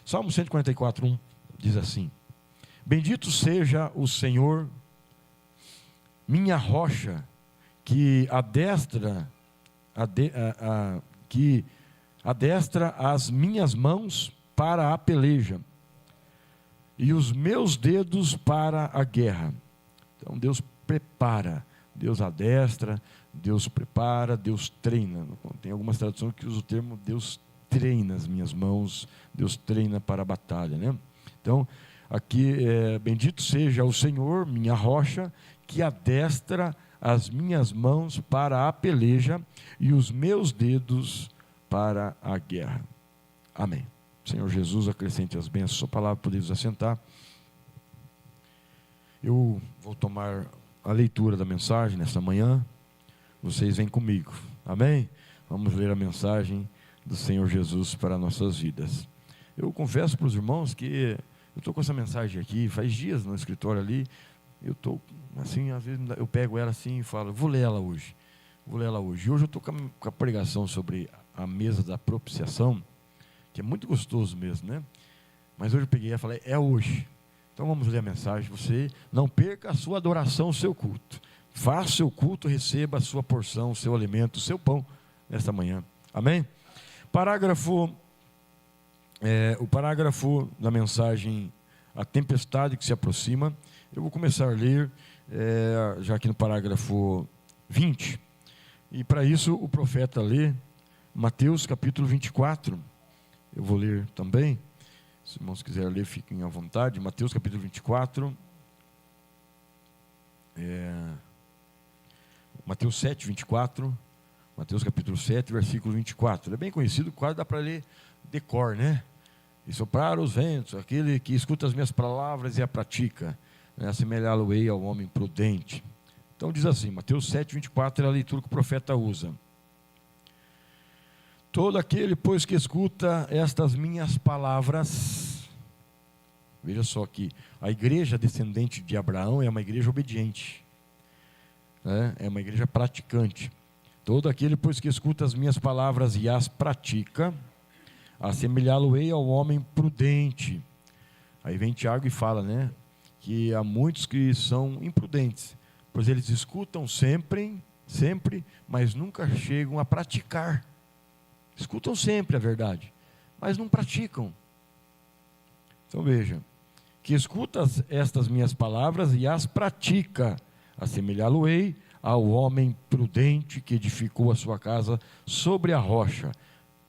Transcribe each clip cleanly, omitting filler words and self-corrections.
Salmo 144:1 diz assim: Bendito seja o Senhor, minha rocha, que adestra as minhas mãos para a peleja e os meus dedos para a guerra. Então Deus prepara, Deus adestra, Deus prepara, Deus treina. Tem algumas traduções que usam o termo Deus treina as minhas mãos, Deus treina para a batalha, né? Então aqui bendito seja o Senhor, minha rocha, que adestra as minhas mãos para a peleja e os meus dedos para a guerra. Amém. Senhor Jesus, acrescente as bênçãos, sua palavra, podemos assentar. Eu vou tomar a leitura da mensagem nesta manhã, vocês vêm comigo, amém? Vamos ler a mensagem do Senhor Jesus para nossas vidas. Eu confesso para os irmãos que eu estou com essa mensagem aqui, faz dias no escritório ali, eu estou assim, às vezes eu pego ela assim e falo, vou ler ela hoje. E hoje eu estou com a pregação sobre a mesa da propiciação, que é muito gostoso mesmo, né? Mas hoje eu peguei e falei, é hoje. Então vamos ler a mensagem. Você não perca a sua adoração, o seu culto. Faça o seu culto, receba a sua porção, o seu alimento, o seu pão nesta manhã. Amém? O parágrafo da mensagem, a tempestade que se aproxima. Eu vou começar a ler, já aqui no parágrafo 20. E para isso o profeta lê Mateus capítulo 24. Eu vou ler também. Se os irmãos quiserem ler, fiquem à vontade. Mateus capítulo 24. Mateus 7, 24. Mateus capítulo 7, versículo 24. Ele é bem conhecido, quase dá para ler de cor, né? E sopraram os ventos, aquele que escuta as minhas palavras e a pratica, né? Assemelhá-lo-ei ao homem prudente. Então diz assim, Mateus 7, 24 é a leitura que o profeta usa. Todo aquele, pois, que escuta estas minhas palavras, veja só que a igreja descendente de Abraão é uma igreja obediente, né? É uma igreja praticante. Todo aquele, pois, que escuta as minhas palavras e as pratica, assemelhá-lo-ei ao homem prudente. Aí vem Tiago e fala, né, que há muitos que são imprudentes, pois eles escutam sempre, mas nunca chegam a praticar. Escutam sempre a verdade, mas não praticam. Então veja, que escuta estas minhas palavras e as pratica, assemelhá-lo-ei ao homem prudente que edificou a sua casa sobre a rocha,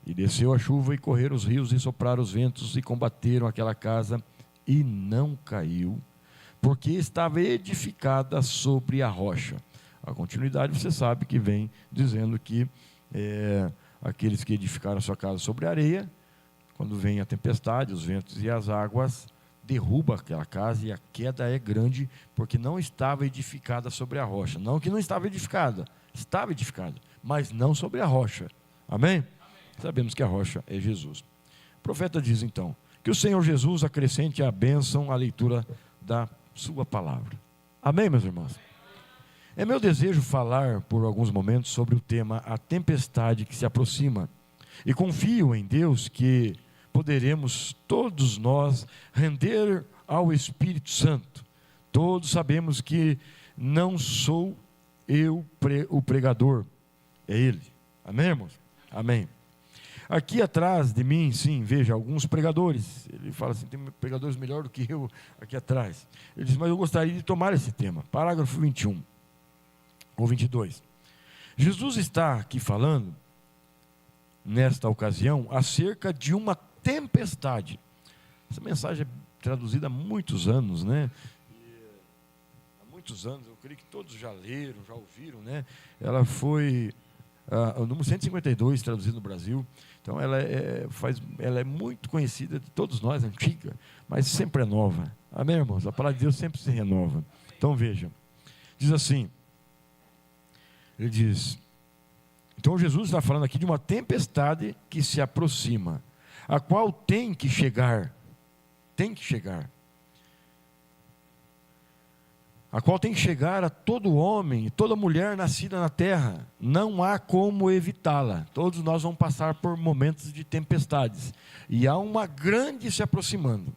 e desceu a chuva e correram os rios e sopraram os ventos e combateram aquela casa e não caiu, porque estava edificada sobre a rocha. A continuidade você sabe que vem dizendo que aqueles que edificaram a sua casa sobre a areia, quando vem a tempestade, os ventos e as águas, derruba aquela casa e a queda é grande, porque não estava edificada sobre a rocha. Não que não estava edificada, mas não sobre a rocha. Amém? Sabemos que a rocha é Jesus. O profeta diz então, que o Senhor Jesus acrescente a bênção à leitura da sua palavra. Amém, meus irmãos? É meu desejo falar por alguns momentos sobre o tema a tempestade que se aproxima, e confio em Deus que poderemos todos nós render ao Espírito Santo. Todos sabemos que não sou eu o pregador, é Ele. Amém, irmãos? Amém. Aqui atrás de mim, sim, veja, alguns pregadores. Ele fala assim, tem pregadores melhor do que eu aqui atrás. Ele diz, mas eu gostaria de tomar esse tema. Parágrafo 21 ou 22. Jesus está aqui falando, nesta ocasião, acerca de uma tempestade. Essa mensagem é traduzida há muitos anos, né? Há muitos anos, eu creio que todos já leram, já ouviram, né? Ela foi o número 152 traduzido no Brasil. Então ela é muito conhecida de todos nós, antiga, mas sempre é nova. Amém, irmãos? A palavra de Deus sempre se renova. Então vejam, diz assim, ele diz, então Jesus está falando aqui de uma tempestade que se aproxima, a qual tem que chegar, a qual tem que chegar a todo homem e toda mulher nascida na terra. Não há como evitá-la. Todos nós vamos passar por momentos de tempestades. E há uma grande se aproximando.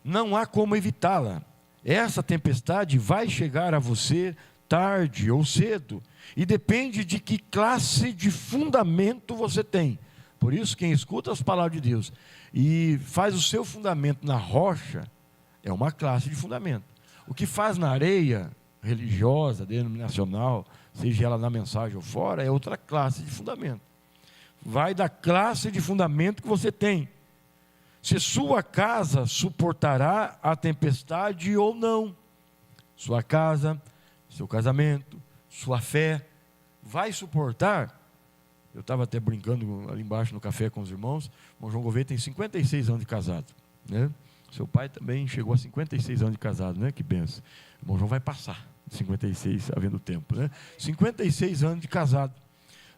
Não há como evitá-la. Essa tempestade vai chegar a você tarde ou cedo. E depende de que classe de fundamento você tem. Por isso, quem escuta as palavras de Deus e faz o seu fundamento na rocha, é uma classe de fundamento. O que faz na areia religiosa, denominacional, seja ela na mensagem ou fora, é outra classe de fundamento. Vai da classe de fundamento que você tem. Se sua casa suportará a tempestade ou não. Sua casa, seu casamento, sua fé, vai suportar. Eu estava até brincando ali embaixo no café com os irmãos. O irmão João Gouveia tem 56 anos de casado, né? Seu pai também chegou a 56 anos de casado, né? Que benção. O irmão João vai passar de 56, havendo tempo, né? 56 anos de casado.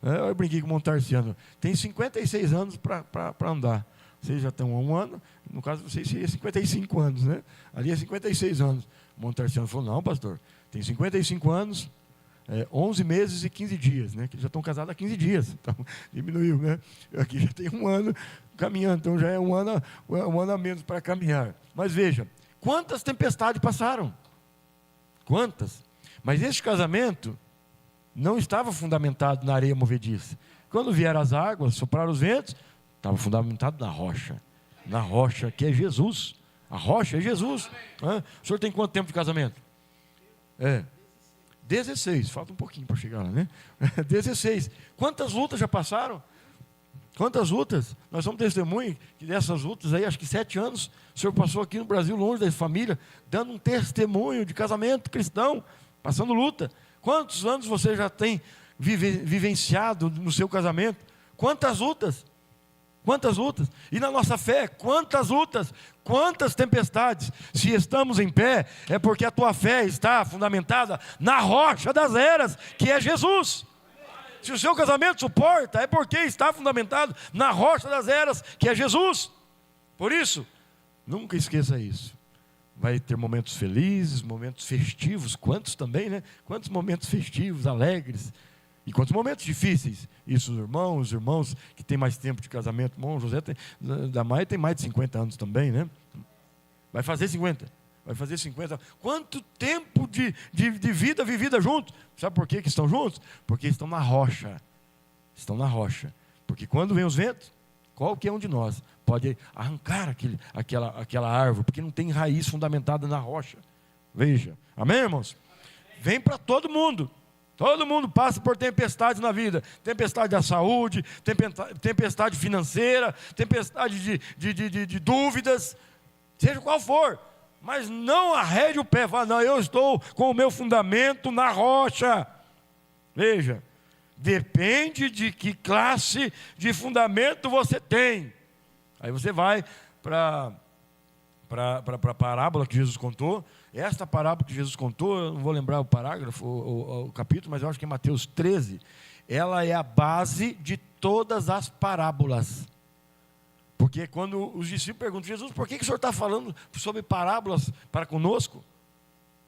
Eu brinquei com o Montarciano. Tem 56 anos para andar. Vocês já estão há um ano, no caso de vocês seria 55 anos, né? Ali é 56 anos. O Montarciano falou, não, pastor, tem 55 anos, 11 meses e 15 dias, né? Que eles já estão casados há 15 dias, então diminuiu, né? Eu aqui já tenho um ano caminhando, então já é um ano a menos para caminhar. Mas veja, quantas tempestades passaram? Quantas? Mas este casamento não estava fundamentado na areia movediça. Quando vieram as águas, sopraram os ventos, estava fundamentado na rocha que é Jesus. A rocha é Jesus. O senhor tem quanto tempo de casamento? 16, falta um pouquinho para chegar lá, né? 16. Quantas lutas já passaram? Quantas lutas? Nós somos testemunho que dessas lutas aí, acho que 7 anos, o senhor passou aqui no Brasil, longe da família, dando um testemunho de casamento cristão, passando luta. Quantos anos você já tem vivenciado no seu casamento? Quantas lutas? Quantas lutas? E na nossa fé, quantas lutas? Quantas tempestades? Se estamos em pé, é porque a tua fé está fundamentada na rocha das eras, que é Jesus. Se o seu casamento suporta, é porque está fundamentado na rocha das eras, que é Jesus. Por isso, nunca esqueça isso. Vai ter momentos felizes, momentos festivos, quantos também, né? Quantos momentos festivos, alegres. E quantos momentos difíceis. Isso, os irmãos que têm mais tempo de casamento. O irmão José da Maia tem mais de 50 anos também, né? Vai fazer 50. Quanto tempo de vida vivida juntos. Sabe por que estão juntos? Porque estão na rocha. Estão na rocha. Porque quando vem os ventos, qualquer um de nós pode arrancar aquela árvore, porque não tem raiz fundamentada na rocha. Veja. Amém, irmãos? Vem para todo mundo. Todo mundo passa por tempestades na vida. Tempestade da saúde, tempestade financeira, tempestade de dúvidas, seja qual for. Mas não arrede o pé, fala, não, eu estou com o meu fundamento na rocha. Veja, depende de que classe de fundamento você tem. Aí você vai para a parábola que Jesus contou. Esta parábola que Jesus contou, eu não vou lembrar o parágrafo, o capítulo, mas eu acho que é Mateus 13, ela é a base de todas as parábolas. Porque quando os discípulos perguntam, Jesus, por que o senhor está falando sobre parábolas para conosco?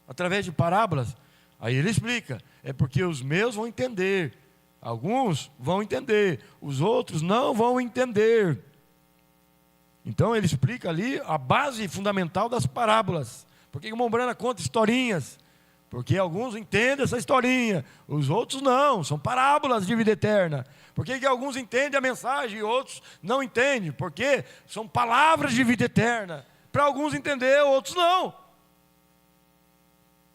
Através de parábolas? Aí ele explica, é porque os meus vão entender, alguns vão entender, os outros não vão entender. Então ele explica ali a base fundamental das parábolas. Por que o irmão Brana conta historinhas? Porque alguns entendem essa historinha, os outros não, são parábolas de vida eterna. Por que alguns entendem a mensagem e outros não entendem? Porque são palavras de vida eterna. Para alguns entender, outros não.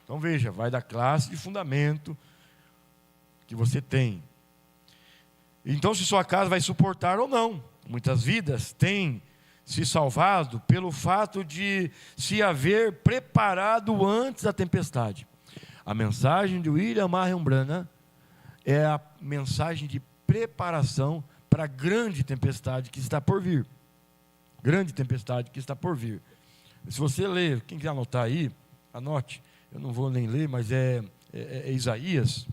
Então veja, vai da classe de fundamento que você tem. Então se sua casa vai suportar ou não. Muitas vidas têm se salvado pelo fato de se haver preparado antes da tempestade. A mensagem de William Marion Branham é a mensagem de preparação para a grande tempestade que está por vir. Grande tempestade que está por vir. Se você ler, quem quiser anotar aí, anote. Eu não vou nem ler, mas é Isaías.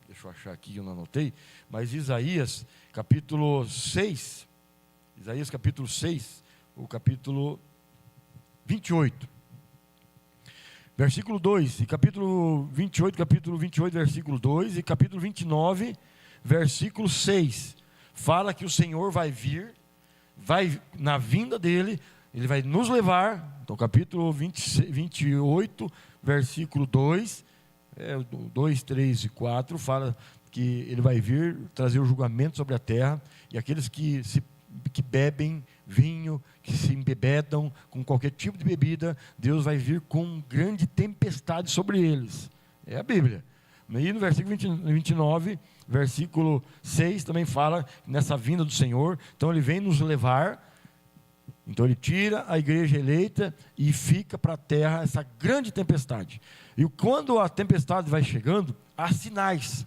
Deixa eu achar aqui, eu não anotei. Mas Isaías, capítulo 6. Isaías, capítulo 6. O capítulo 28. Versículo 2, e capítulo 28, versículo 2, e capítulo 29, versículo 6. Fala que o Senhor vai vir, na vinda dele, ele vai nos levar. Então capítulo 28, versículo 2, 2, 3 e 4, fala que ele vai vir trazer o julgamento sobre a terra, e aqueles que bebem vinho, que se embebedam com qualquer tipo de bebida, Deus vai vir com grande tempestade sobre eles. É a Bíblia. E no versículo 29, versículo 6, também fala nessa vinda do Senhor. Então ele vem nos levar, então ele tira a igreja eleita e fica para a terra essa grande tempestade. E quando a tempestade vai chegando, há sinais.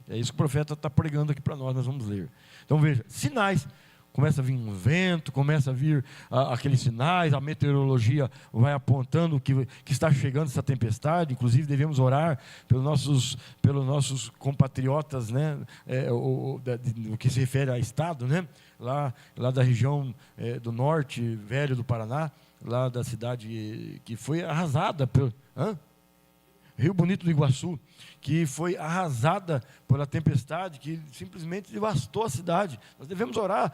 É isso que o profeta está pregando aqui para nós vamos ler. Então veja, sinais. Começa a vir um vento, começa a vir aqueles sinais, a meteorologia vai apontando que está chegando essa tempestade. Inclusive devemos orar pelos nossos compatriotas, né, no que se refere a estado, né, lá da região do norte, velho do Paraná, lá da cidade que foi arrasada pelo... Rio Bonito do Iguaçu, que foi arrasada pela tempestade, que simplesmente devastou a cidade. Nós devemos orar.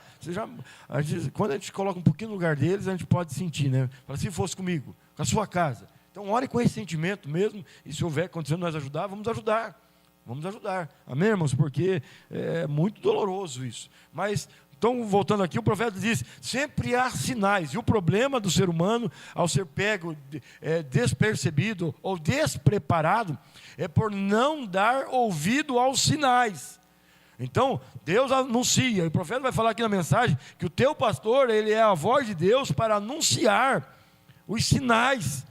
Quando a gente coloca um pouquinho no lugar deles, a gente pode sentir, né? Fala, se fosse comigo, com a sua casa. Então, ore com esse sentimento mesmo, e se houver condição de nós ajudar, vamos ajudar. Vamos ajudar. Amém, irmãos? Porque é muito doloroso isso. Mas... Então, voltando aqui, o profeta diz, sempre há sinais, e o problema do ser humano, ao ser pego, despercebido ou despreparado, é por não dar ouvido aos sinais. Então, Deus anuncia, e o profeta vai falar aqui na mensagem, que o teu pastor, ele é a voz de Deus para anunciar os sinais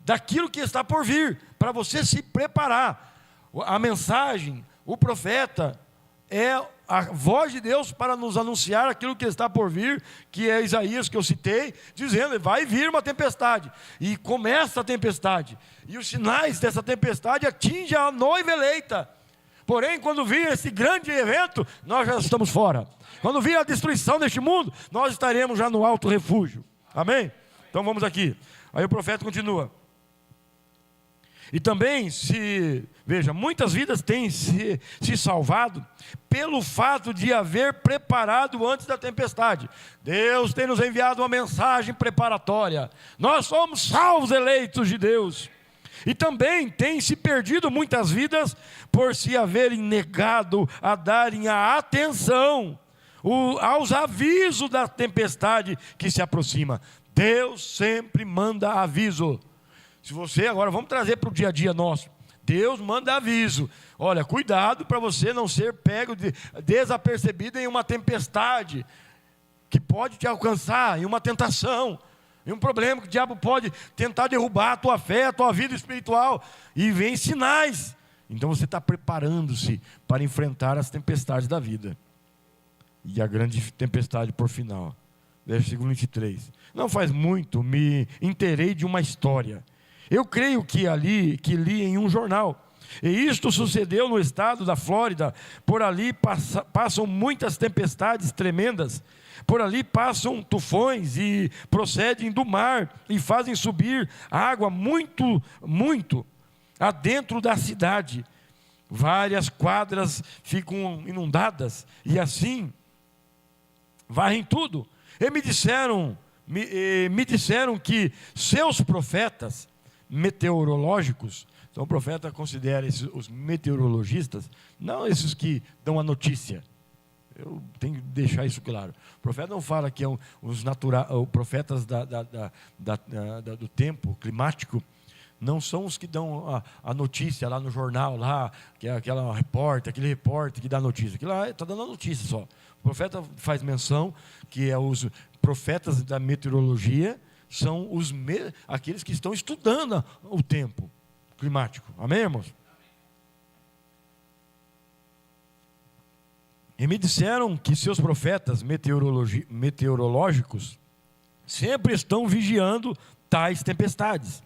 daquilo que está por vir, para você se preparar. A mensagem, o profeta, é a voz de Deus para nos anunciar aquilo que está por vir, que é Isaías que eu citei, dizendo, vai vir uma tempestade, e começa a tempestade, e os sinais dessa tempestade atingem a noiva eleita. Porém, quando vir esse grande evento, nós já estamos fora. Quando vir a destruição deste mundo, nós estaremos já no alto refúgio. Amém? Então vamos aqui. Aí o profeta continua. E também, veja, muitas vidas têm se salvado pelo fato de haver preparado antes da tempestade. Deus tem nos enviado uma mensagem preparatória. Nós somos salvos, eleitos de Deus. E também tem se perdido muitas vidas por se haverem negado a darem a atenção aos avisos da tempestade que se aproxima. Deus sempre manda aviso. Se você, agora vamos trazer para o dia a dia nosso. Deus manda aviso. Olha, cuidado para você não ser pego desapercebido em uma tempestade que pode te alcançar, em uma tentação, em um problema que o diabo pode tentar derrubar a tua fé, a tua vida espiritual. E vem sinais. Então você está preparando-se para enfrentar as tempestades da vida. E a grande tempestade por final. Versículo 23. Não faz muito me inteirei de uma história. Eu creio que li em um jornal. E isto sucedeu no estado da Flórida. Por ali passam muitas tempestades tremendas. Por ali passam tufões e procedem do mar e fazem subir água muito, muito adentro da cidade. Várias quadras ficam inundadas e assim varrem tudo. E me disseram que seus profetas meteorológicos, então o profeta considera os meteorologistas, não esses que dão a notícia. Eu tenho que deixar isso claro. O profeta não fala que os profetas do tempo climático, não são os que dão a notícia lá no jornal, lá, que é aquele repórter que dá a notícia. Aquilo lá está dando a notícia só. O profeta faz menção que os profetas da meteorologia são aqueles que estão estudando o tempo climático. Amém, irmãos? E me disseram que seus profetas meteorológicos sempre estão vigiando tais tempestades.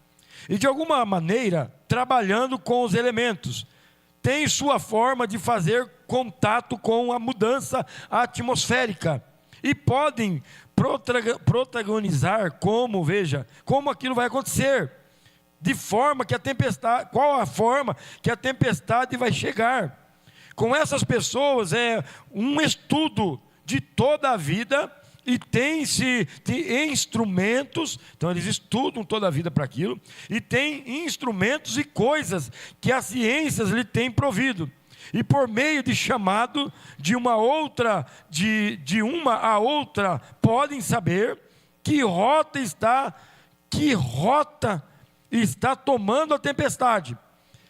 E de alguma maneira, trabalhando com os elementos. Tem sua forma de fazer contato com a mudança atmosférica. e podem protagonizar como aquilo vai acontecer, de forma que a tempestade, qual a forma que a tempestade vai chegar. Com essas pessoas é um estudo de toda a vida, e tem-se instrumentos, então eles estudam toda a vida para aquilo, e tem instrumentos e coisas que as ciências lhe têm provido. E por meio de chamado de uma outra, de uma a outra, podem saber que rota está tomando a tempestade.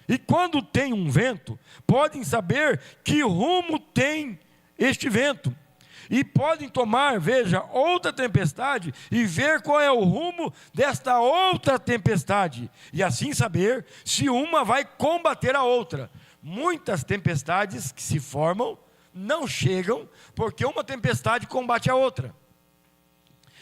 E quando tem um vento, podem saber que rumo tem este vento. E podem tomar, outra tempestade e ver qual é o rumo desta outra tempestade. E assim saber se uma vai combater a outra. Muitas tempestades que se formam não chegam porque uma tempestade combate a outra.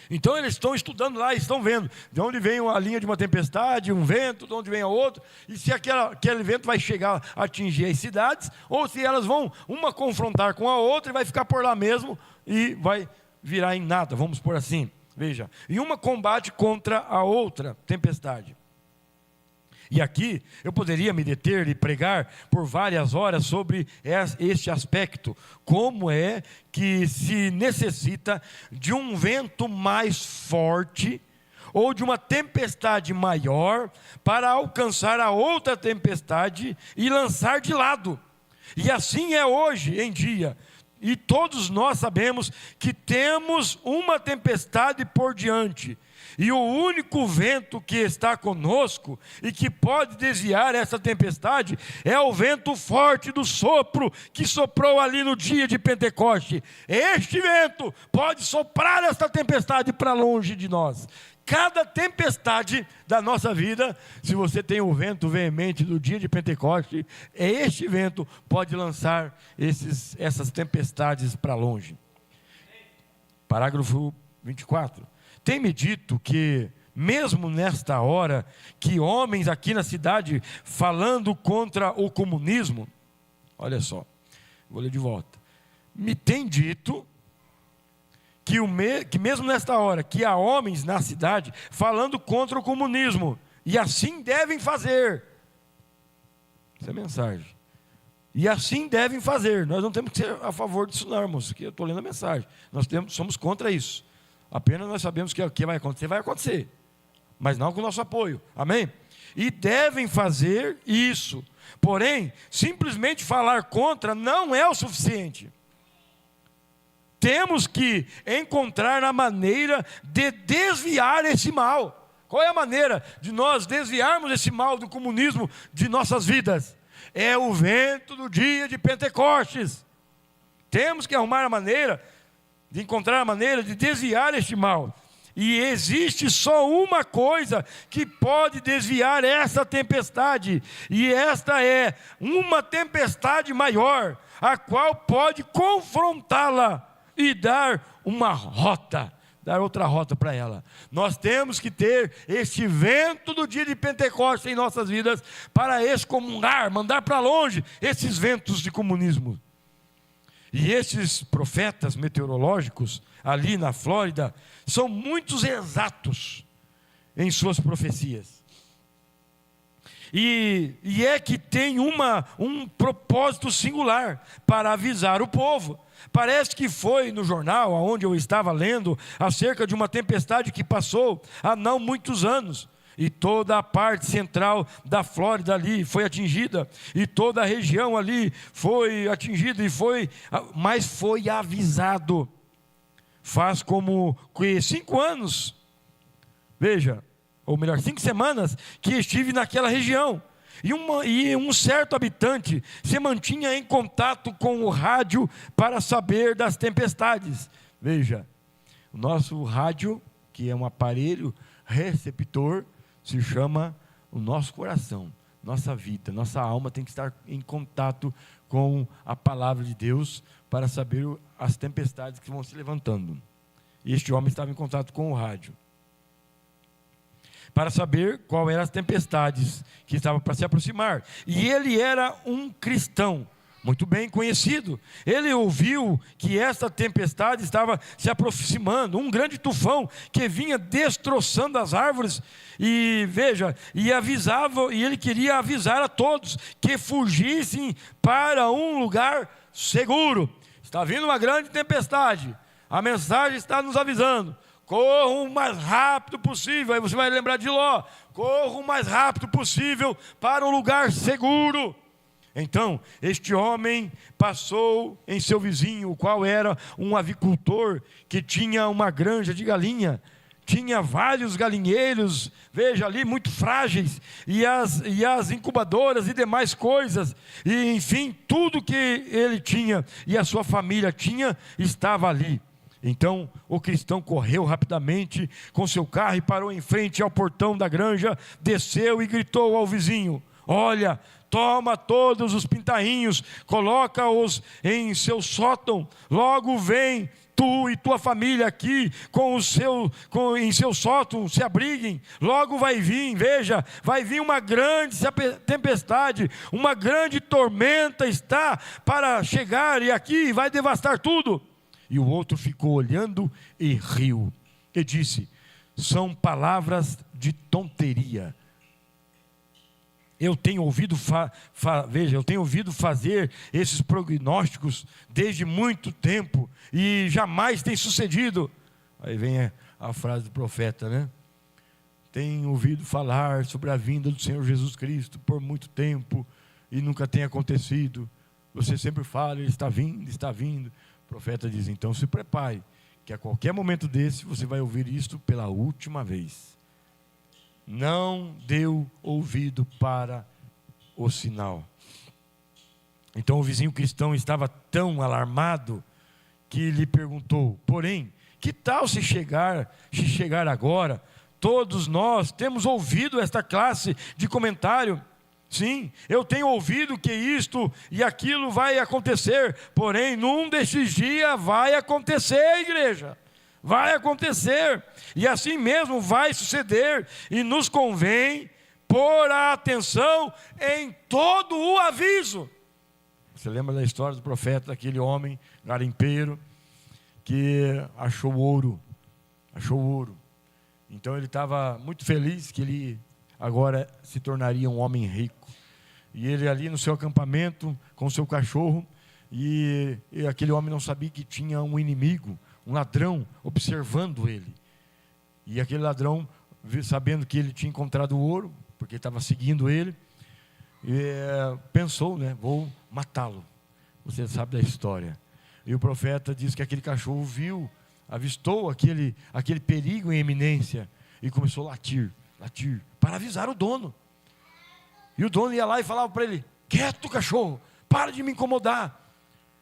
Então eles estão estudando lá, estão vendo de onde vem a linha de uma tempestade, um vento, de onde vem a outra, e se aquele vento vai chegar a atingir as cidades, ou se elas vão uma confrontar com a outra e vai ficar por lá mesmo e vai virar em nada, vamos por assim. Veja, e uma combate contra a outra tempestade. E aqui eu poderia me deter e pregar por várias horas sobre este aspecto. Como é que se necessita de um vento mais forte ou de uma tempestade maior para alcançar a outra tempestade e lançar de lado. E assim é hoje em dia. E todos nós sabemos que temos uma tempestade por diante. E o único vento que está conosco e que pode desviar essa tempestade é o vento forte do sopro que soprou ali no dia de Pentecoste. Este vento pode soprar essa tempestade para longe de nós. Cada tempestade da nossa vida, se você tem o vento veemente do dia de Pentecoste, este vento pode lançar essas tempestades para longe. Parágrafo 24. Tem-me dito que, mesmo nesta hora, que homens aqui na cidade, falando contra o comunismo, olha só, vou ler de volta, me tem dito que mesmo nesta hora, que há homens na cidade, falando contra o comunismo, e assim devem fazer. Essa é a mensagem. E assim devem fazer. Nós não temos que ser a favor disso não, irmãos, aqui eu estou lendo a mensagem. Somos contra isso. Apenas nós sabemos que o que vai acontecer, mas não com o nosso apoio, amém? E devem fazer isso, porém, simplesmente falar contra não é o suficiente. Temos que encontrar a maneira de desviar esse mal. Qual é a maneira de nós desviarmos esse mal do comunismo de nossas vidas? É o vento do dia de Pentecostes. Temos que arrumar a maneira de encontrar a maneira de desviar este mal. E existe só uma coisa que pode desviar essa tempestade, e esta é uma tempestade maior, a qual pode confrontá-la e dar outra rota para ela. Nós temos que ter este vento do dia de Pentecostes em nossas vidas para excomungar, mandar para longe esses ventos de comunismo. E esses profetas meteorológicos ali na Flórida são muito exatos em suas profecias. E é que tem um propósito singular para avisar o povo. Parece que foi no jornal onde eu estava lendo acerca de uma tempestade que passou há não muitos anos. E toda a parte central da Flórida ali foi atingida, e toda a região ali foi atingida, mas foi avisado. Faz como 5 anos, ou melhor, 5 semanas, que estive naquela região. E um certo habitante se mantinha em contato com o rádio para saber das tempestades. Veja, o nosso rádio, que é um aparelho receptor, se chama o nosso coração, nossa vida, nossa alma tem que estar em contato com a palavra de Deus para saber as tempestades que vão se levantando. E este homem estava em contato com o rádio para saber qual eram as tempestades que estavam para se aproximar. E ele era um cristão, muito bem conhecido. Ele ouviu que esta tempestade estava se aproximando, um grande tufão que vinha destroçando as árvores, e veja, e ele queria avisar a todos que fugissem para um lugar seguro. Está vindo uma grande tempestade, a mensagem está nos avisando: corram o mais rápido possível. Aí você vai lembrar de Ló: corram o mais rápido possível para um lugar seguro. Então, este homem passou em seu vizinho, o qual era um avicultor, que tinha uma granja de galinha. Tinha vários galinheiros, veja ali, muito frágeis, e as incubadoras e demais coisas, e enfim, tudo que ele tinha e a sua família tinha, estava ali. Então o cristão correu rapidamente com seu carro e parou em frente ao portão da granja, desceu e gritou ao vizinho: olha, toma todos os pintainhos, coloca-os em seu sótão, logo vem tu e tua família aqui em seu sótão, se abriguem, logo vai vir, veja, vai vir uma grande tempestade, uma grande tormenta está para chegar, e aqui vai devastar tudo. E o outro ficou olhando e riu, e disse: são palavras de tonteria. Eu tenho ouvido fazer esses prognósticos desde muito tempo, e jamais tem sucedido. Aí vem a frase do profeta, né? Tenho ouvido falar sobre a vinda do Senhor Jesus Cristo por muito tempo, e nunca tem acontecido. Você sempre fala, Ele está vindo, está vindo. O profeta diz: então se prepare, que a qualquer momento desse você vai ouvir isto pela última vez. Não deu ouvido para o sinal. Então o vizinho cristão estava tão alarmado que lhe perguntou: porém, que tal se chegar agora? Todos nós temos ouvido esta classe de comentário. Sim, eu tenho ouvido que isto e aquilo vai acontecer, porém num desses dias vai acontecer, igreja. Vai acontecer, e assim mesmo vai suceder, e nos convém pôr a atenção em todo o aviso. Você lembra da história do profeta, daquele homem garimpeiro que achou ouro. Então ele estava muito feliz que ele agora se tornaria um homem rico. E ele ali no seu acampamento com o seu cachorro, e aquele homem não sabia que tinha um inimigo, um ladrão observando ele. E aquele ladrão, sabendo que ele tinha encontrado o ouro, porque estava seguindo ele, pensou, né, vou matá-lo. Você sabe da história. E o profeta diz que aquele cachorro avistou aquele perigo em iminência, e começou a latir, para avisar o dono. E o dono ia lá e falava para ele: quieto, cachorro, para de me incomodar.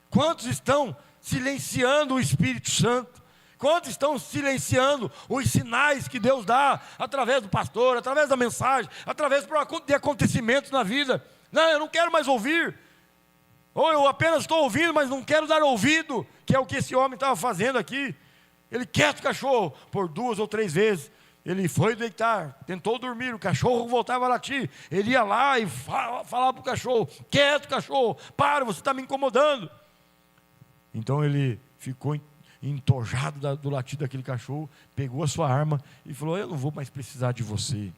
Quantos estão silenciando o Espírito Santo? Quantos estão silenciando os sinais que Deus dá através do pastor, através da mensagem, através de acontecimentos na vida? Não, eu não quero mais ouvir. Ou eu apenas estou ouvindo, mas não quero dar ouvido, que é o que esse homem estava fazendo aqui. Ele: quieto, cachorro, por 2 ou 3 vezes. Ele foi deitar, tentou dormir, o cachorro voltava a latir. Ele ia lá e falava para o cachorro: quieto, cachorro, para, você está me incomodando. Então ele ficou entojado do latido daquele cachorro, pegou a sua arma e falou: eu não vou mais precisar de você.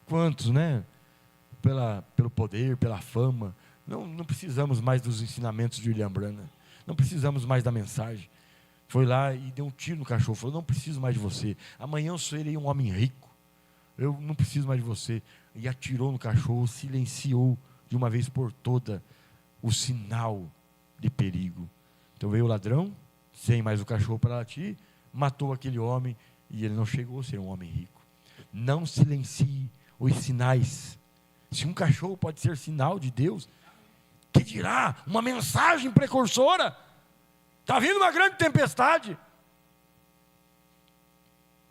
Quantos, né? Pelo poder, pela fama, não precisamos mais dos ensinamentos de William Branham, não precisamos mais da mensagem. Foi lá e deu um tiro no cachorro, falou: não preciso mais de você, amanhã eu serei um homem rico, eu não preciso mais de você. E atirou no cachorro, silenciou de uma vez por toda o sinal de perigo. Então veio o ladrão, sem mais o cachorro para latir, matou aquele homem, e ele não chegou a ser um homem rico. Não silencie os sinais. Se um cachorro pode ser sinal de Deus, que dirá uma mensagem precursora? Está vindo uma grande tempestade.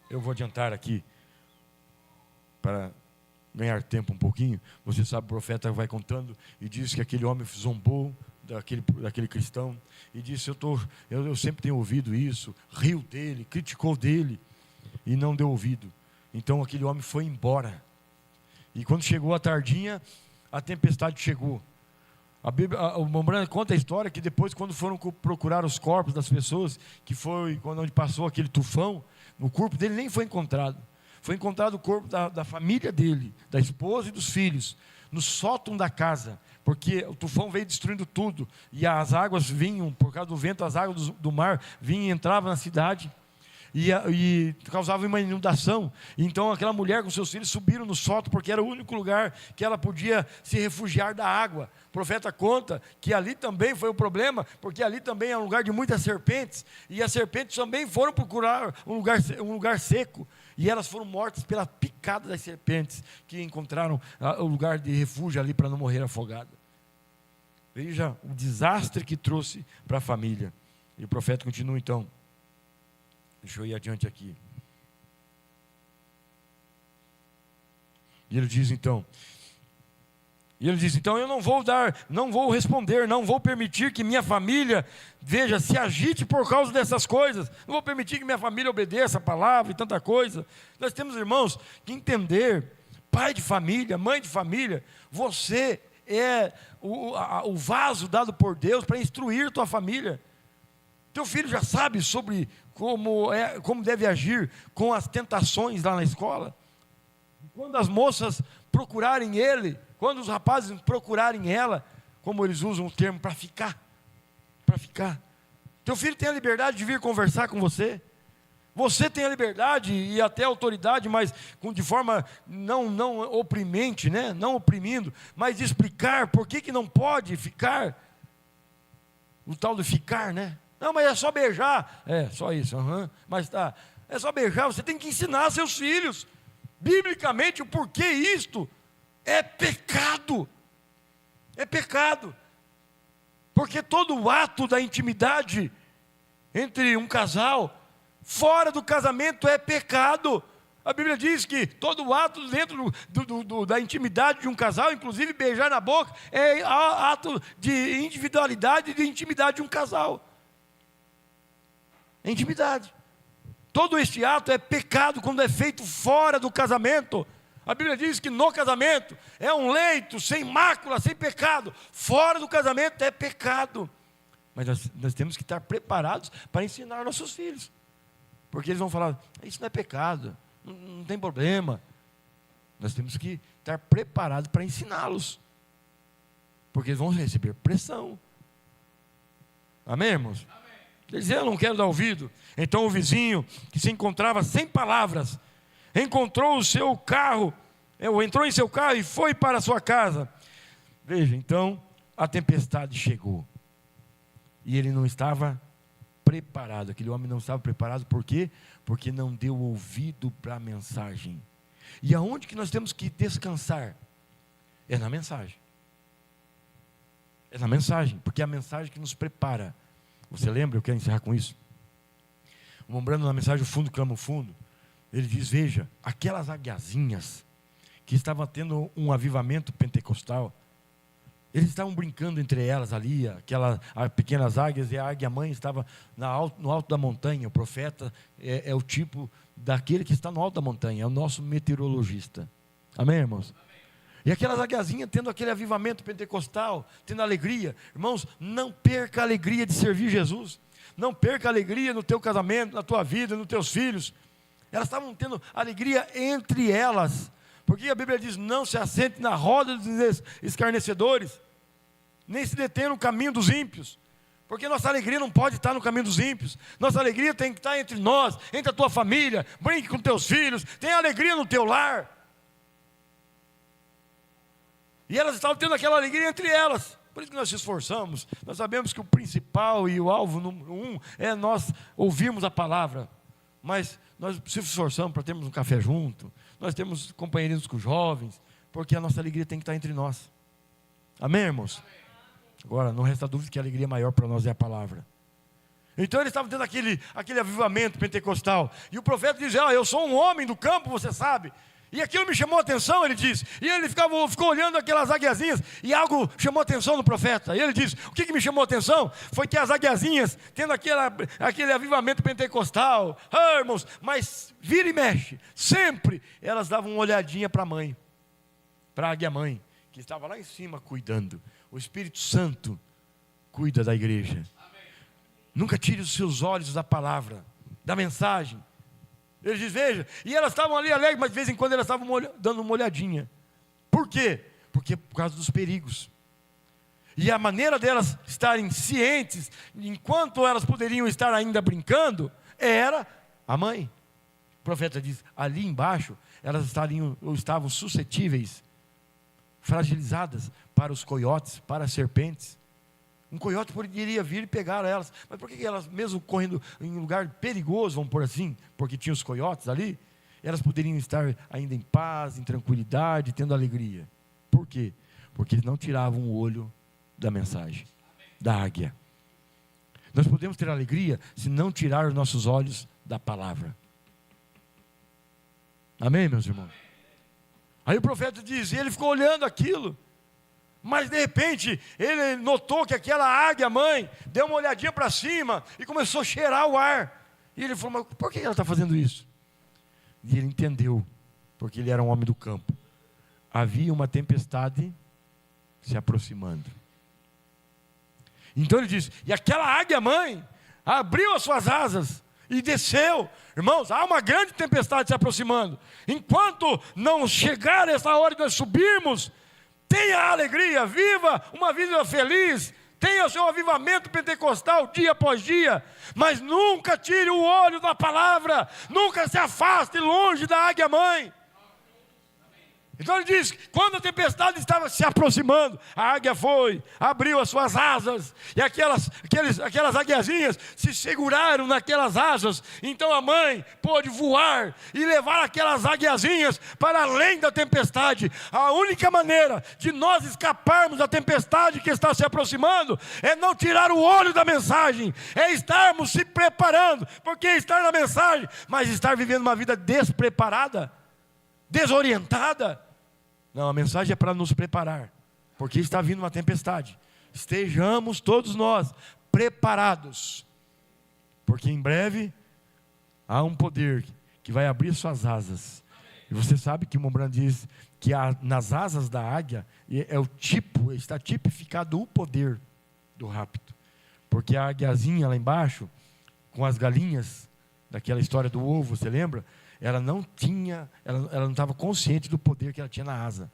Eu vou adiantar aqui, para ganhar tempo um pouquinho. Você sabe, o profeta vai contando e diz que aquele homem zombou daquele cristão, e disse: eu sempre tenho ouvido isso, riu dele, criticou dele, e não deu ouvido. Então aquele homem foi embora, e quando chegou a tardinha, a tempestade chegou. O Mombrana conta a história que depois, quando foram procurar os corpos das pessoas, que foi onde passou aquele tufão, o corpo dele nem foi encontrado. Foi encontrado o corpo da família dele, da esposa e dos filhos, no sótão da casa, porque o tufão veio destruindo tudo, e as águas vinham, por causa do vento, as águas do mar vinham e entravam na cidade, e causavam uma inundação. Então aquela mulher com seus filhos subiram no sótão, porque era o único lugar que ela podia se refugiar da água. O profeta conta que ali também foi o problema, porque ali também é um lugar de muitas serpentes, e as serpentes também foram procurar um lugar seco, e elas foram mortas pela picada das serpentes, que encontraram o lugar de refúgio ali para não morrer afogada. Veja o desastre que trouxe para a família. E o profeta continua então. Deixa eu ir adiante aqui. E ele diz então, eu não vou responder, não vou permitir que minha família, veja, se agite por causa dessas coisas. Não vou permitir que minha família obedeça a palavra e tanta coisa. Nós temos, irmãos, que entender, pai de família, mãe de família, você é o vaso dado por Deus para instruir tua família. Teu filho já sabe sobre como deve agir com as tentações lá na escola. Quando as moças procurarem ele, quando os rapazes procurarem ela, como eles usam o termo, para ficar. Teu filho tem a liberdade de vir conversar com você. Você tem a liberdade e até a autoridade, mas de forma não oprimente, né? Não oprimindo, mas de explicar por que não pode ficar. O tal de ficar, né? Não, mas é só beijar. É, só isso, mas tá. É só beijar, você tem que ensinar seus filhos, biblicamente, o porquê isto é pecado. É pecado. Porque todo o ato da intimidade entre um casal, fora do casamento, é pecado. A Bíblia diz que todo o ato dentro da intimidade de um casal, inclusive beijar na boca, é ato de individualidade e de intimidade de um casal. É intimidade. Todo este ato é pecado quando é feito fora do casamento. A Bíblia diz que no casamento é um leito sem mácula, sem pecado. Fora do casamento é pecado. Mas nós temos que estar preparados para ensinar nossos filhos. Porque eles vão falar, isso não é pecado, não tem problema. Nós temos que estar preparados para ensiná-los. Porque eles vão receber pressão. Amém, irmãos? Amém. Ele dizia, eu não quero dar ouvido. Então o vizinho, que se encontrava sem palavras, entrou em seu carro e foi para a sua casa. Veja, então a tempestade chegou. E ele não estava preparado. Aquele homem não estava preparado, por quê? Porque não deu ouvido para a mensagem. E aonde que nós temos que descansar? É na mensagem. É na mensagem, porque é a mensagem que nos prepara. Você lembra? Eu quero encerrar com isso. O Mombrana, na mensagem O Fundo Clama o Fundo, ele diz, veja, aquelas águiazinhas que estavam tendo um avivamento pentecostal, eles estavam brincando entre elas ali, as pequenas águias, e a águia-mãe estava no alto da montanha. O profeta é o tipo daquele que está no alto da montanha, é o nosso meteorologista. Amém, irmãos? Amém. E aquelas águiazinhas tendo aquele avivamento pentecostal, tendo alegria. Irmãos, não perca a alegria de servir Jesus. Não perca a alegria no teu casamento, na tua vida, nos teus filhos. Elas estavam tendo alegria entre elas. Porque a Bíblia diz, não se assente na roda dos escarnecedores, nem se detém no caminho dos ímpios. Porque nossa alegria não pode estar no caminho dos ímpios. Nossa alegria tem que estar entre nós, entre a tua família. Brinque com teus filhos, tenha alegria no teu lar. E elas estavam tendo aquela alegria entre elas. Por isso que nós se esforçamos. Nós sabemos que o principal e o alvo número 1 é nós ouvirmos a palavra. Mas nós se esforçamos para termos um café junto. Nós temos companheirismo com os jovens. Porque a nossa alegria tem que estar entre nós. Amém, irmãos? Amém. Agora, não resta dúvida que a alegria maior para nós é a palavra. Então eles estavam tendo aquele avivamento pentecostal. E o profeta diz, eu sou um homem do campo, você sabe. E aquilo me chamou a atenção, ele diz. E ele ficou olhando aquelas águiazinhas, e algo chamou a atenção do profeta. E ele diz, o que me chamou a atenção? Foi que as águiazinhas, tendo aquele avivamento pentecostal, irmãos, mas vira e mexe, sempre elas davam uma olhadinha para a mãe, para a águia-mãe, que estava lá em cima cuidando. O Espírito Santo cuida da igreja. Nunca tire os seus olhos da palavra, da mensagem. Ele diz, veja, e elas estavam ali alegres, mas de vez em quando elas estavam dando uma olhadinha. Por quê? Porque por causa dos perigos. E a maneira delas estarem cientes, enquanto elas poderiam estar ainda brincando, era a mãe. O profeta diz, ali embaixo, elas estavam suscetíveis, fragilizadas para os coiotes, para as serpentes. Um coiote poderia vir e pegar elas. Mas por que elas, mesmo correndo em um lugar perigoso, vamos pôr assim, porque tinha os coiotes ali, elas poderiam estar ainda em paz, em tranquilidade, tendo alegria. Por quê? Porque eles não tiravam o olho da mensagem, da águia. Nós podemos ter alegria se não tirar os nossos olhos da palavra. Amém, meus irmãos? Aí o profeta diz, e ele ficou olhando aquilo. Mas de repente, ele notou que aquela águia mãe deu uma olhadinha para cima e começou a cheirar o ar. E ele falou, mas por que ela está fazendo isso? E ele entendeu, porque ele era um homem do campo. Havia uma tempestade se aproximando. Então ele disse, e aquela águia mãe abriu as suas asas e desceu. Irmãos, há uma grande tempestade se aproximando. Enquanto não chegar essa hora de nós subirmos, tenha alegria, viva uma vida feliz, tenha o seu avivamento pentecostal dia após dia, mas nunca tire o olho da palavra, nunca se afaste longe da águia mãe. Então ele diz, quando a tempestade estava se aproximando, a águia foi, abriu as suas asas, e aquelas águiazinhas se seguraram naquelas asas. Então a mãe pôde voar e levar aquelas águiazinhas para além da tempestade. A única maneira de nós escaparmos da tempestade que está se aproximando é não tirar o olho da mensagem, é estarmos se preparando, porque estar na mensagem, mas estar vivendo uma vida despreparada, desorientada. Não, a mensagem é para nos preparar, porque está vindo uma tempestade. Estejamos todos nós preparados, porque em breve há um poder que vai abrir suas asas. E você sabe que o Mombrand diz que nas asas da águia está tipificado o poder do rapto, porque a águiazinha lá embaixo, com as galinhas, daquela história do ovo, você lembra? Ela não estava consciente do poder que ela tinha na asa.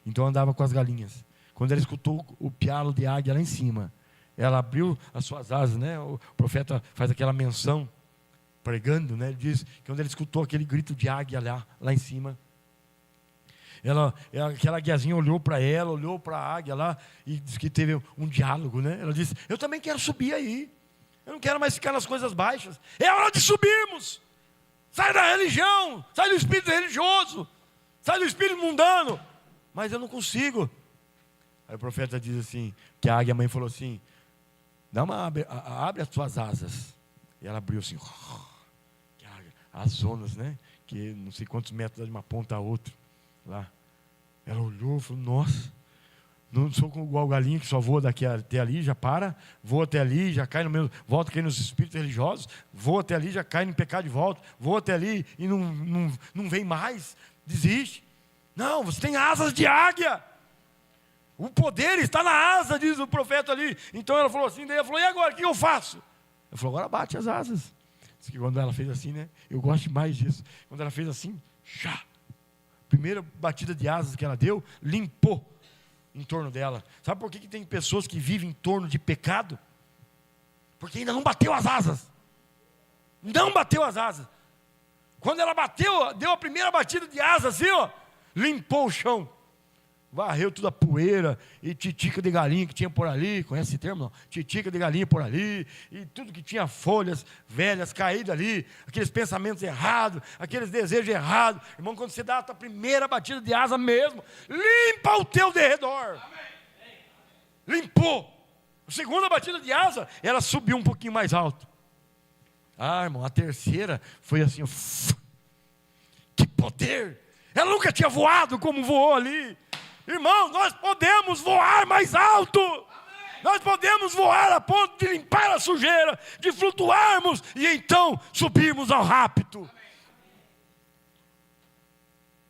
Então andava com as galinhas. Quando ela escutou o pialo de águia lá em cima, ela abriu as suas asas, né? O profeta faz aquela menção, pregando, né? Ele diz que quando ele escutou aquele grito de águia lá em cima, aquela águiazinha olhou para ela, olhou para a águia lá, e disse que teve um diálogo, né? Ela disse, eu também quero subir aí, eu não quero mais ficar nas coisas baixas, é hora de subirmos. Sai da religião, sai do espírito religioso, sai do espírito mundano. Mas eu não consigo. Aí o profeta diz assim, que a águia mãe falou assim, abre as suas asas. E ela abriu assim, as zonas, né? Que não sei quantos metros de uma ponta a outra. Lá. Ela olhou e falou, nossa, não sou igual galinha que só voa daqui até ali, já para, voa até ali, já cai no mesmo, volta aqui nos espíritos religiosos, voa até ali, já cai no pecado de volta, voa até ali e não vem mais, desiste. Não, você tem asas de águia. O poder está na asa, diz o profeta ali. Então ela falou assim, daí ela falou, e agora, o que eu faço? Ela falou, agora bate as asas. Diz que quando ela fez assim, né? Eu gosto mais disso. Quando ela fez assim, primeira batida de asas que ela deu, limpou em torno dela. Sabe por que tem pessoas que vivem em torno de pecado? Porque ainda não bateu as asas. Não bateu as asas. Quando ela bateu, deu a primeira batida de asas assim, ó, limpou o chão. Varreu toda a poeira e titica de galinha que tinha por ali. Conhece esse termo? Não? Titica de galinha por ali. E tudo que tinha folhas velhas caídas ali. Aqueles pensamentos errados, aqueles desejos errados. Irmão, quando você dá a tua primeira batida de asa mesmo, limpa o teu derredor. Limpou. A segunda batida de asa, ela subiu um pouquinho mais alto. Ah, irmão, a terceira foi assim. Que poder! Ela nunca tinha voado como voou ali. Irmão, nós podemos voar mais alto. Amém. Nós podemos voar a ponto de limpar a sujeira, de flutuarmos e então subirmos ao rapto. Amém.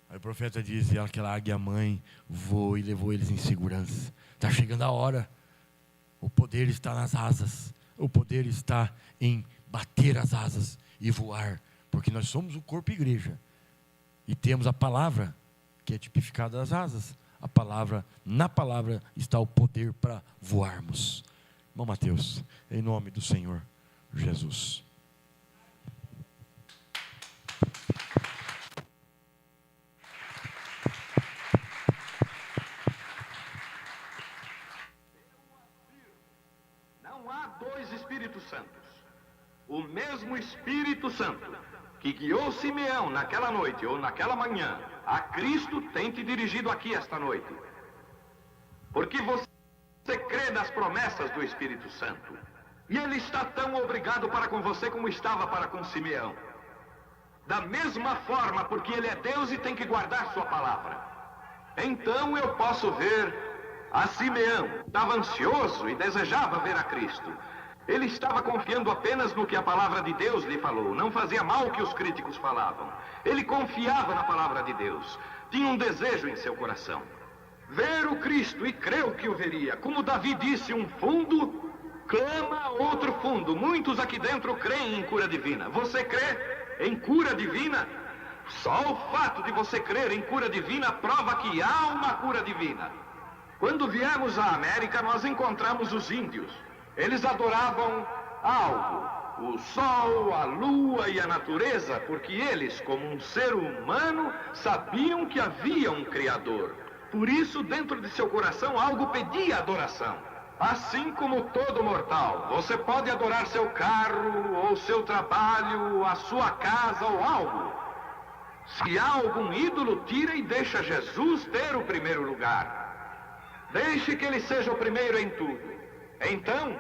Aí o profeta diz, e aquela águia mãe voou e levou eles em segurança. Está chegando a hora. O poder está nas asas. O poder está em bater as asas e voar. Porque nós somos o corpo igreja. E temos a palavra, que é tipificada das asas. A palavra, na palavra está o poder para voarmos. Irmão Mateus, em nome do Senhor Jesus. Dois Espíritos Santos. O mesmo Espírito Santo que guiou Simeão naquela noite ou naquela manhã, a Cristo tem te dirigido aqui esta noite. Porque você crê nas promessas do Espírito Santo. E ele está tão obrigado para com você como estava para com Simeão. Da mesma forma, porque ele é Deus e tem que guardar sua palavra. Então eu posso ver a Simeão. Estava ansioso e desejava ver a Cristo. Ele estava confiando apenas no que a palavra de Deus lhe falou. Não fazia mal o que os críticos falavam. Ele confiava na palavra de Deus. Tinha um desejo em seu coração. Ver o Cristo, e creu que o veria. Como Davi disse, um fundo clama outro fundo. Muitos aqui dentro creem em cura divina. Você crê em cura divina? Só o fato de você crer em cura divina prova que há uma cura divina. Quando viemos à América, nós encontramos os índios. Eles adoravam algo, o sol, a lua e a natureza, porque eles, como um ser humano, sabiam que havia um Criador. Por isso, dentro de seu coração, algo pedia adoração. Assim como todo mortal, você pode adorar seu carro, ou seu trabalho, a sua casa ou algo. Se há algum ídolo, tira e deixa Jesus ter o primeiro lugar. Deixe que ele seja o primeiro em tudo. Então,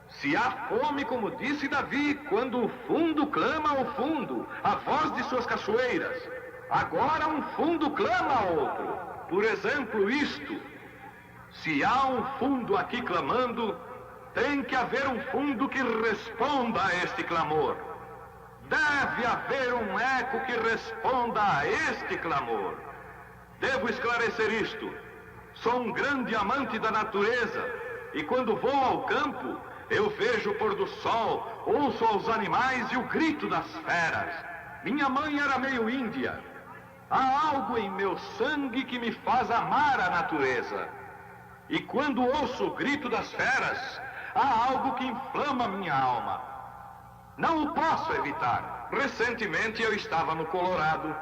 se há fome, como disse Davi, quando o fundo clama ao fundo, a voz de suas cachoeiras, agora um fundo clama a outro. Por exemplo, isto: se há um fundo aqui clamando, tem que haver um fundo que responda a este clamor. Deve haver um eco que responda a este clamor. Devo esclarecer isto. Sou um grande amante da natureza. E quando vou ao campo, eu vejo o pôr do sol, ouço aos animais e o grito das feras. Minha mãe era meio índia. Há algo em meu sangue que me faz amar a natureza. E quando ouço o grito das feras, há algo que inflama minha alma. Não o posso evitar. Recentemente eu estava no Colorado,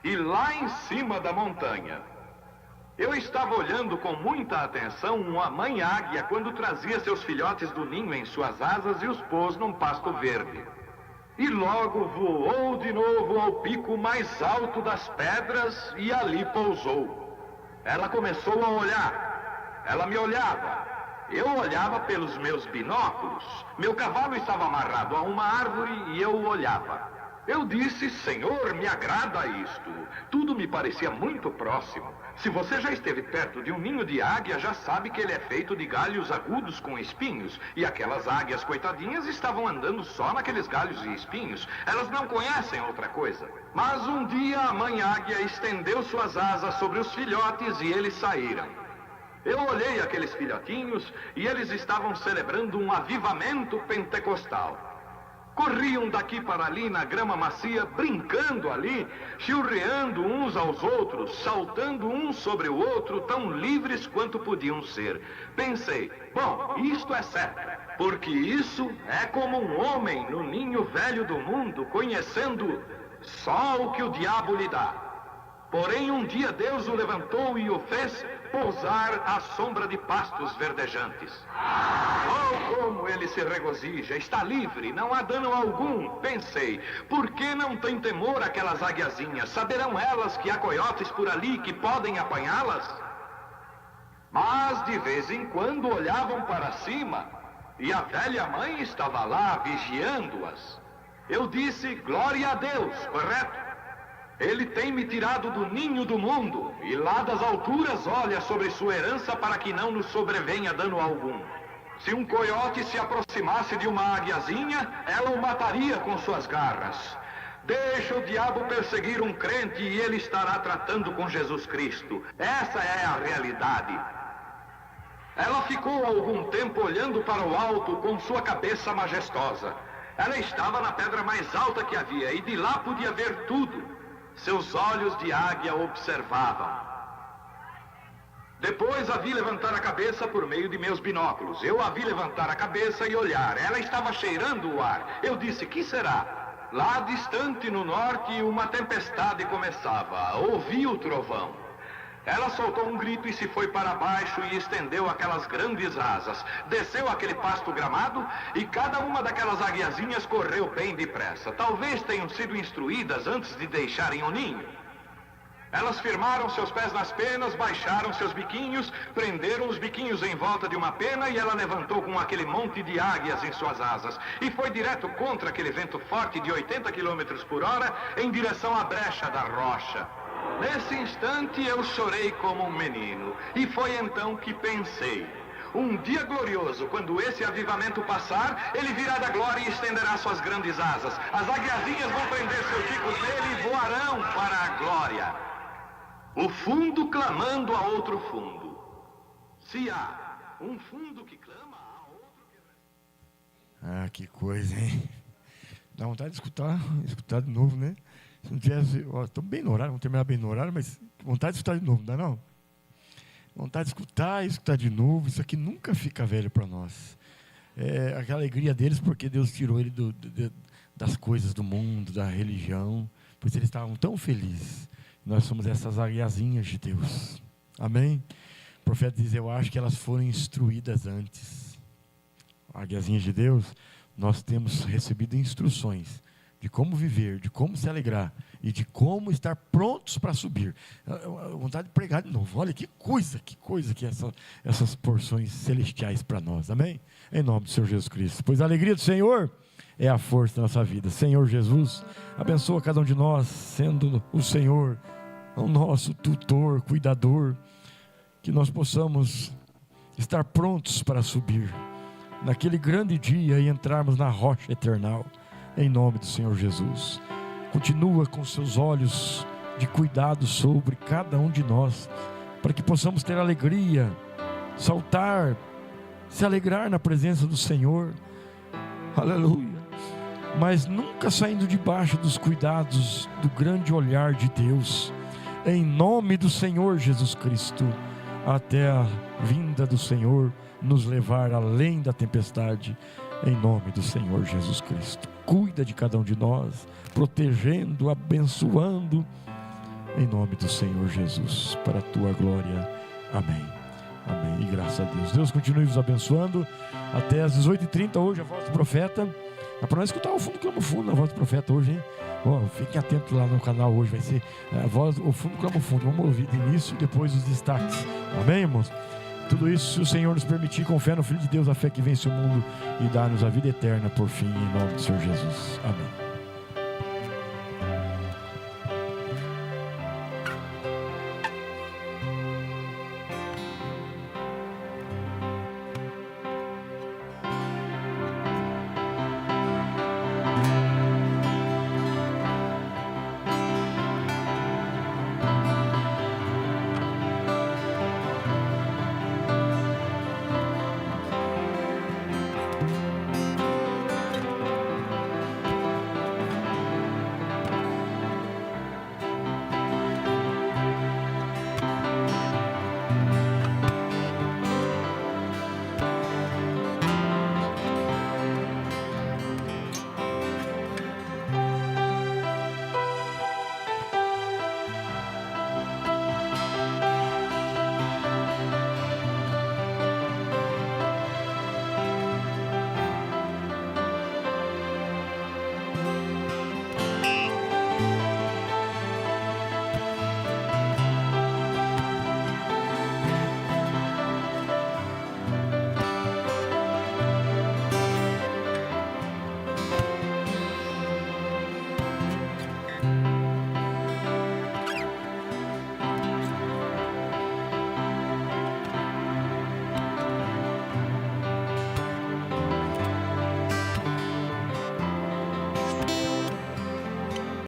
e lá em cima da montanha, eu estava olhando com muita atenção uma mãe águia quando trazia seus filhotes do ninho em suas asas e os pôs num pasto verde. E logo voou de novo ao pico mais alto das pedras e ali pousou. Ela começou a olhar. Ela me olhava. Eu olhava pelos meus binóculos. Meu cavalo estava amarrado a uma árvore e eu o olhava. Eu disse: Senhor, me agrada isto. Tudo me parecia muito próximo. Se você já esteve perto de um ninho de águia, já sabe que ele é feito de galhos agudos com espinhos. E aquelas águias coitadinhas estavam andando só naqueles galhos e espinhos. Elas não conhecem outra coisa. Mas um dia a mãe águia estendeu suas asas sobre os filhotes e eles saíram. Eu olhei aqueles filhotinhos e eles estavam celebrando um avivamento pentecostal. Corriam daqui para ali na grama macia, brincando ali, churreando uns aos outros, saltando um sobre o outro, tão livres quanto podiam ser. Pensei: bom, isto é certo, porque isso é como um homem no ninho velho do mundo, conhecendo só o que o diabo lhe dá. Porém, um dia Deus o levantou e o fez pousar à sombra de pastos verdejantes. Oh, como ele se regozija, está livre, não há dano algum. Pensei: por que não tem temor aquelas águiazinhas? Saberão elas que há coiotes por ali que podem apanhá-las? Mas de vez em quando olhavam para cima e a velha mãe estava lá vigiando-as. Eu disse: glória a Deus, correto? Ele tem me tirado do ninho do mundo e lá das alturas olha sobre sua herança para que não nos sobrevenha dano algum. Se um coiote se aproximasse de uma águiazinha, ela o mataria com suas garras. Deixa o diabo perseguir um crente e ele estará tratando com Jesus Cristo. Essa é a realidade. Ela ficou algum tempo olhando para o alto com sua cabeça majestosa. Ela estava na pedra mais alta que havia e de lá podia ver tudo. Seus olhos de águia observavam. Depois a vi levantar a cabeça por meio de meus binóculos. Eu a vi levantar a cabeça e olhar. Ela estava cheirando o ar. Eu disse, que será? Lá distante no norte, uma tempestade começava. Ouvi o trovão. Ela soltou um grito e se foi para baixo e estendeu aquelas grandes asas. Desceu aquele pasto gramado e cada uma daquelas aguiazinhas correu bem depressa. Talvez tenham sido instruídas antes de deixarem o ninho. Elas firmaram seus pés nas penas, baixaram seus biquinhos, prenderam os biquinhos em volta de uma pena e ela levantou com aquele monte de águias em suas asas e foi direto contra aquele vento forte de 80 km por hora em direção à brecha da rocha. Nesse instante eu chorei como um menino e foi então que pensei: um dia glorioso, quando esse avivamento passar, ele virá da glória e estenderá suas grandes asas. As aguiazinhas vão prender seus bicos nele e voarão para a glória. O fundo clamando a outro fundo. Se há um fundo que clama, há outro que... Ah, que coisa, hein? Dá vontade de escutar de novo, né? Se não tivesse... Estamos bem no horário, vamos terminar bem no horário, mas vontade de escutar de novo, não dá não? Vontade de escutar e escutar de novo. Isso aqui nunca fica velho para nós. É aquela alegria deles porque Deus tirou ele das coisas do mundo, da religião, pois eles estavam tão felizes. Nós somos essas aguiazinhas de Deus. Amém? O profeta diz, eu acho que elas foram instruídas antes. Aguiazinhas de Deus, nós temos recebido instruções de como viver, de como se alegrar e de como estar prontos para subir. Vontade de pregar de novo. Olha que coisa que essas porções celestiais para nós. Amém? Em nome do Senhor Jesus Cristo. Pois a alegria do Senhor é a força da nossa vida. Senhor Jesus, abençoa cada um de nós, sendo o Senhor o nosso tutor, cuidador, que nós possamos estar prontos para subir naquele grande dia e entrarmos na rocha eternal, em nome do Senhor Jesus. Continua com seus olhos de cuidado sobre cada um de nós, para que possamos ter alegria, saltar, se alegrar na presença do Senhor, aleluia, mas nunca saindo debaixo dos cuidados do grande olhar de Deus, em nome do Senhor Jesus Cristo, até a vinda do Senhor nos levar além da tempestade, em nome do Senhor Jesus Cristo. Cuida de cada um de nós, protegendo, abençoando, em nome do Senhor Jesus, para a tua glória. Amém. Amém. E graças a Deus. Deus continue nos abençoando. Até às 18h30 hoje, a voz do profeta. É para nós escutar o fundo clama fundo na voz do profeta hoje, hein? Fiquem atentos lá no canal hoje, vai ser o fundo clama fundo. Vamos ouvir de início e depois os destaques. Amém, irmãos? Tudo isso, se o Senhor nos permitir, com fé no Filho de Deus, a fé que vence o mundo e dá-nos a vida eterna por fim, em nome do Senhor Jesus. Amém.